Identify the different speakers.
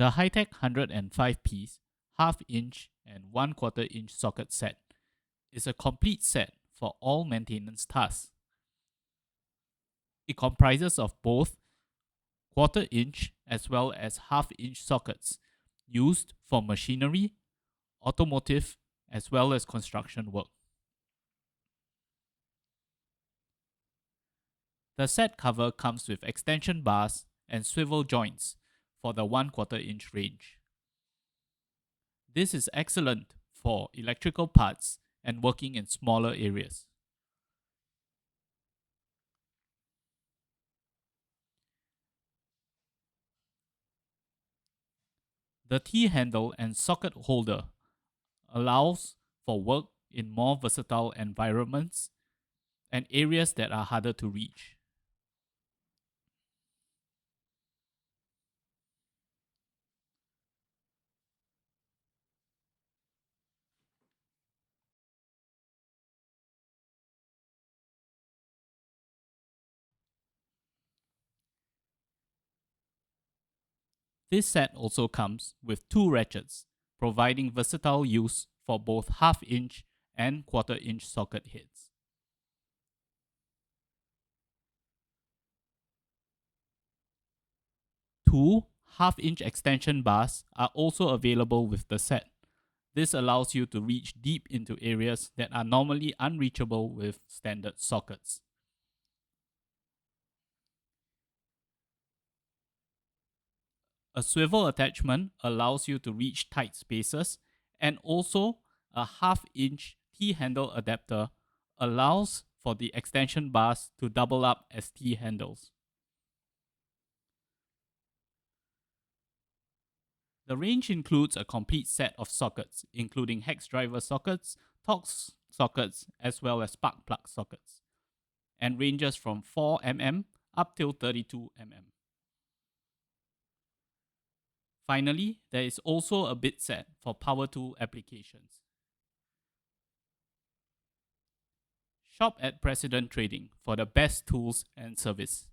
Speaker 1: The Heytec 105-piece, half-inch and 1/4-inch socket set is a complete set for all maintenance tasks. It comprises of both 1/4-inch as well as half-inch sockets used for machinery, automotive, as well as construction work. The set cover comes with extension bars and swivel joints for the 1/4-inch range. This is excellent for electrical parts and working in smaller areas. The T-handle and socket holder allows for work in more versatile environments and areas that are harder to reach. This set also comes with 2 ratchets, providing versatile use for both half-inch and 1/4-inch socket heads. Two half-inch extension bars are also available with the set. This allows you to reach deep into areas that are normally unreachable with standard sockets. A swivel attachment allows you to reach tight spaces, and also a half-inch T-handle adapter allows for the extension bars to double up as T-handles. The range includes a complete set of sockets, including hex driver sockets, torx sockets, as well as spark plug sockets, and ranges from 4mm up till 32mm. Finally, there is also a bit set for power tool applications. Shop at President Trading for the best tools and service.